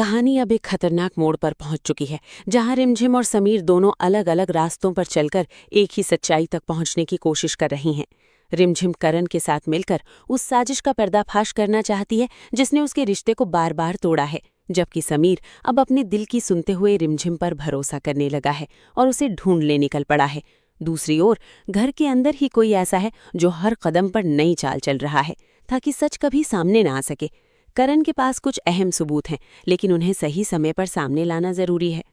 कहानी अब एक खतरनाक मोड़ पर पहुंच चुकी है, जहां रिमझिम और समीर दोनों अलग अलग रास्तों पर चलकर एक ही सच्चाई तक पहुंचने की कोशिश कर रही हैं। रिमझिम करण के साथ मिलकर उस साजिश का पर्दाफाश करना चाहती है जिसने उसके रिश्ते को बार बार तोड़ा है, जबकि समीर अब अपने दिल की सुनते हुए रिमझिम पर भरोसा करने लगा है और उसे ढूंढने निकल पड़ा है। दूसरी ओर घर के अंदर ही कोई ऐसा है जो हर कदम पर नई चाल चल रहा है ताकि सच कभी सामने ना आ सके। करण के पास कुछ अहम सबूत हैं, लेकिन उन्हें सही समय पर सामने लाना जरूरी है।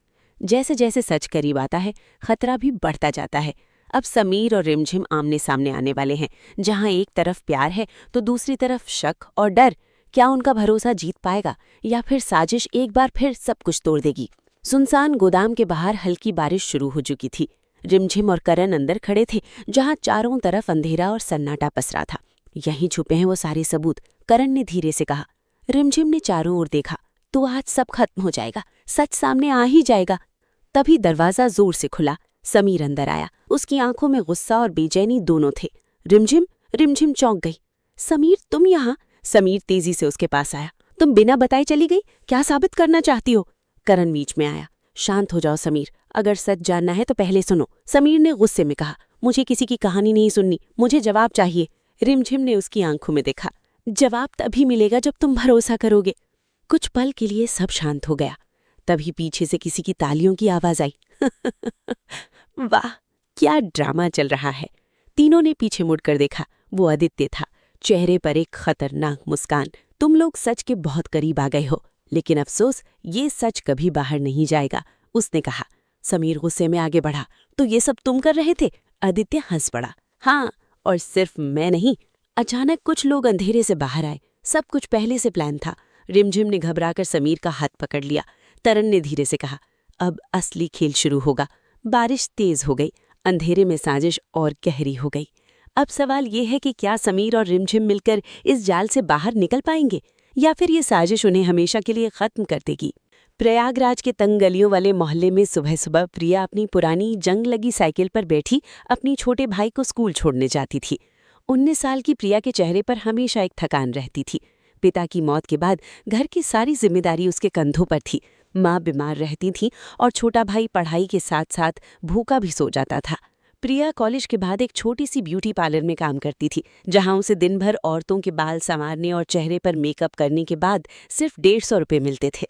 जैसे जैसे सच करीब आता है, खतरा भी बढ़ता जाता है। अब समीर और रिमझिम आमने सामने आने वाले हैं, जहां एक तरफ प्यार है तो दूसरी तरफ शक और डर। क्या उनका भरोसा जीत पाएगा या फिर साजिश एक बार फिर सब कुछ तोड़ देगी? सुनसान गोदाम के बाहर हल्की बारिश शुरू हो चुकी थी। रिमझिम और करण अंदर खड़े थे, जहां चारों तरफ अंधेरा और सन्नाटा पसरा था। यहीं छुपे हैं वो सारे सबूत, करण ने धीरे से कहा। रिमझिम ने चारों ओर देखा। तो आज सब खत्म हो जाएगा, सच सामने आ ही जाएगा। तभी दरवाजा जोर से खुला। समीर अंदर आया। उसकी आंखों में गुस्सा और बेचैनी दोनों थे। रिमझिम रिमझिम चौंक गई। समीर, तुम यहाँ? समीर तेजी से उसके पास आया। तुम बिना बताए चली गई, क्या साबित करना चाहती हो? करण बीच में आया। शांत हो जाओ समीर, अगर सच जानना है तो पहले सुनो, समीर ने गुस्से में कहा। मुझे किसी की कहानी नहीं सुननी, मुझे जवाब चाहिए। रिमझिम ने उसकी आंखों में देखा। जवाब तभी मिलेगा जब तुम भरोसा करोगे। कुछ पल के लिए सब शांत हो गया। तभी पीछे से किसी की तालियों की आवाज आई। वाह, क्या ड्रामा चल रहा है। तीनों ने पीछे मुड़कर देखा। वो आदित्य था, चेहरे पर एक खतरनाक मुस्कान। तुम लोग सच के बहुत करीब आ गए हो, लेकिन अफसोस ये सच कभी बाहर नहीं जाएगा, उसने कहा। समीर गुस्से में आगे बढ़ा। तो ये सब तुम कर रहे थे? आदित्य हंस पड़ा। हाँ, और सिर्फ मैं नहीं। अचानक कुछ लोग अंधेरे से बाहर आए। सब कुछ पहले से प्लान था। रिमझिम ने घबराकर समीर का हाथ पकड़ लिया। तरन ने धीरे से कहा, अब असली खेल शुरू होगा। बारिश तेज हो गई। अंधेरे में साजिश और गहरी हो गई। अब सवाल ये है कि क्या समीर और रिमझिम मिलकर इस जाल से बाहर निकल पाएंगे, या फिर ये साजिश उन्हें हमेशा के लिए खत्म कर देगी। प्रयागराज के तंग गलियों वाले मोहल्ले में सुबह सुबह प्रिया अपनी पुरानी जंग लगी साइकिल पर बैठी अपनी छोटे भाई को स्कूल छोड़ने जाती थी। 19 साल की प्रिया के चेहरे पर हमेशा एक थकान रहती थी। पिता की मौत के बाद घर की सारी जिम्मेदारी उसके कंधों पर थी। माँ बीमार रहती थी और छोटा भाई पढ़ाई के साथ साथ भूखा भी सो जाता था। प्रिया कॉलेज के बाद एक छोटी सी ब्यूटी पार्लर में काम करती थी, जहां उसे दिन भर औरतों के बाल संवारने और चेहरे पर मेकअप करने के बाद सिर्फ 150 रुपये मिलते थे।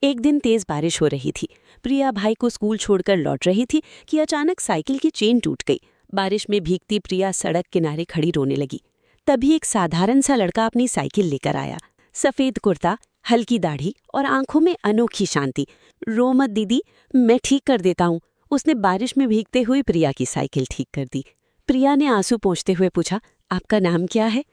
एक दिन तेज बारिश हो रही थी। प्रिया भाई को स्कूल छोड़कर लौट रही थी कि अचानक साइकिल की चेन टूट गई। बारिश में भीगती प्रिया सड़क किनारे खड़ी रोने लगी। तभी एक साधारण सा लड़का अपनी साइकिल लेकर आया। सफेद कुर्ता, हल्की दाढ़ी और आंखों में अनोखी शांति। रो मत दीदी, मैं ठीक कर देता हूँ। उसने बारिश में भीगते हुए प्रिया की साइकिल ठीक कर दी। प्रिया ने आंसू पोंछते हुए पूछा, आपका नाम क्या है?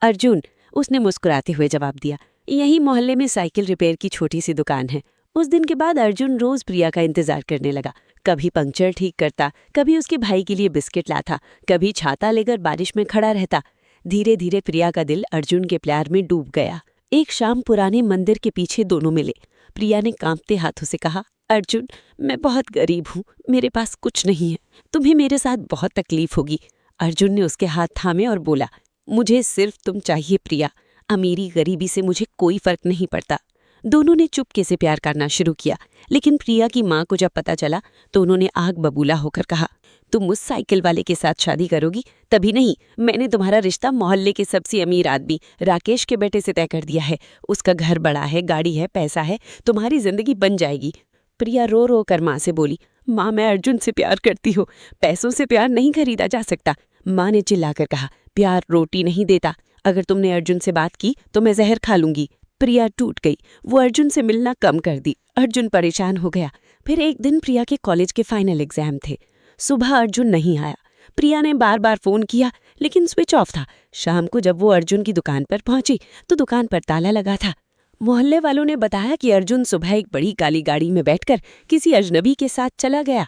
अर्जुन, उसने मुस्कुराते हुए जवाब दिया। यही मोहल्ले में साइकिल रिपेयर की छोटी सी दुकान है। उस दिन के बाद अर्जुन रोज प्रिया का इंतजार करने लगा। कभी पंक्चर ठीक करता, कभी उसके भाई के लिए बिस्किट लाता, कभी छाता लेकर बारिश में खड़ा रहता। धीरे धीरे प्रिया का दिल अर्जुन के प्यार में डूब गया। एक शाम पुराने मंदिर के पीछे दोनों मिले। प्रिया ने कांपते हाथों से कहा, अर्जुन, मैं बहुत गरीब हूँ, मेरे पास कुछ नहीं है, तुम्हें मेरे साथ बहुत तकलीफ होगी। अर्जुन ने उसके हाथ थामे और बोला, मुझे सिर्फ तुम चाहिए प्रिया, अमीरी गरीबी से मुझे कोई फर्क नहीं पड़ता। दोनों ने चुपके से प्यार करना शुरू किया, लेकिन प्रिया की माँ को जब पता चला तो उन्होंने आग बबूला होकर कहा, तुम उस साइकिल वाले के साथ शादी करोगी? तभी नहीं, मैंने तुम्हारा रिश्ता मोहल्ले के सबसे अमीर आदमी राकेश के बेटे से तय कर दिया है। उसका घर बड़ा है, गाड़ी है, पैसा है, तुम्हारी जिंदगी बन जाएगी। प्रिया रो रो कर माँ से बोली, माँ, मैं अर्जुन से प्यार करती हूँ, पैसों से प्यार नहीं खरीदा जा सकता। माँ ने चिल्लाकर कहा, प्यार रोटी नहीं देता, अगर तुमने अर्जुन से बात की तो मैं जहर खा लूंगी। प्रिया टूट गई। वो अर्जुन से मिलना कम कर दी। अर्जुन परेशान हो गया। फिर एक दिन प्रिया के कॉलेज के फाइनल एग्जाम थे। सुबह अर्जुन नहीं आया। प्रिया ने बार बार फोन किया, लेकिन स्विच ऑफ था। शाम को जब वो अर्जुन की दुकान पर पहुंची तो दुकान पर ताला लगा था। मोहल्ले वालों ने बताया कि अर्जुन सुबह एक बड़ी काली गाड़ी में बैठकर किसी अजनबी के साथ चला गया।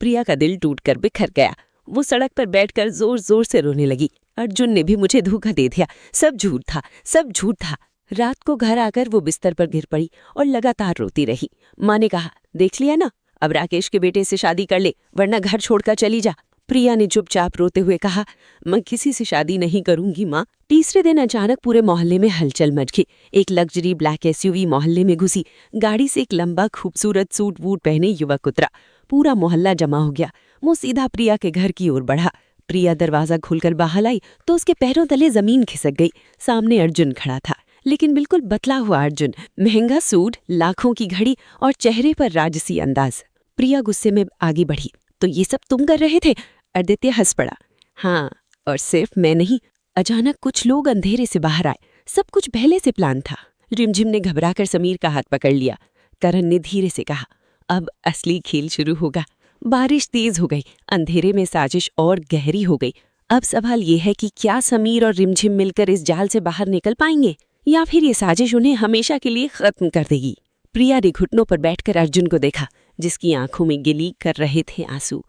प्रिया का दिल टूटकर बिखर गया। वो सड़क पर बैठकर जोर जोर से रोने लगी। अर्जुन ने भी मुझे धोखा दे दिया, सब झूठ था, सब झूठ था। रात को घर आकर वो बिस्तर पर गिर पड़ी और लगातार रोती रही। माँ ने कहा, देख लिया ना, अब राकेश के बेटे से शादी कर ले, वरना घर छोड़कर चली जा। प्रिया ने चुपचाप रोते हुए कहा, मैं किसी से शादी नहीं करूंगी माँ। तीसरे दिन अचानक पूरे मोहल्ले में हलचल मच गई। एक लग्जरी ब्लैक एसयूवी मोहल्ले में घुसी। गाड़ी से एक लंबा खूबसूरत सूट वूट पहने युवक उतरा। पूरा मोहल्ला जमा हो गया। वो सीधा प्रिया के घर की ओर बढ़ा। प्रिया दरवाजा खोलकर बाहर आई तो उसके पैरों तले जमीन खिसक गई। सामने अर्जुन खड़ा था, लेकिन बिल्कुल बतला हुआ अर्जुन, महंगा सूट, लाखों की घड़ी और चेहरे पर राजसी अंदाज। प्रिया गुस्से में आगे बढ़ी, तो ये सब तुम कर रहे थे? आदित्य हंस पड़ा। हाँ, और सिर्फ मैं नहीं। अचानक कुछ लोग अंधेरे से बाहर आए। सब कुछ पहले से प्लान था। रिमझिम ने घबराकर समीर का हाथ पकड़ लिया। करण ने धीरे से कहा, अब असली खेल शुरू होगा। बारिश तेज हो गई। अंधेरे में साजिश और गहरी हो गई। अब सवाल ये है कि क्या समीर और रिमझिम मिलकर इस जाल से बाहर निकल पाएंगे, या फिर ये साजिश उन्हें हमेशा के लिए खत्म कर देगी। प्रिया ने घुटनों पर बैठकर अर्जुन को देखा, जिसकी आंखों में गिली कर रहे थे आंसू।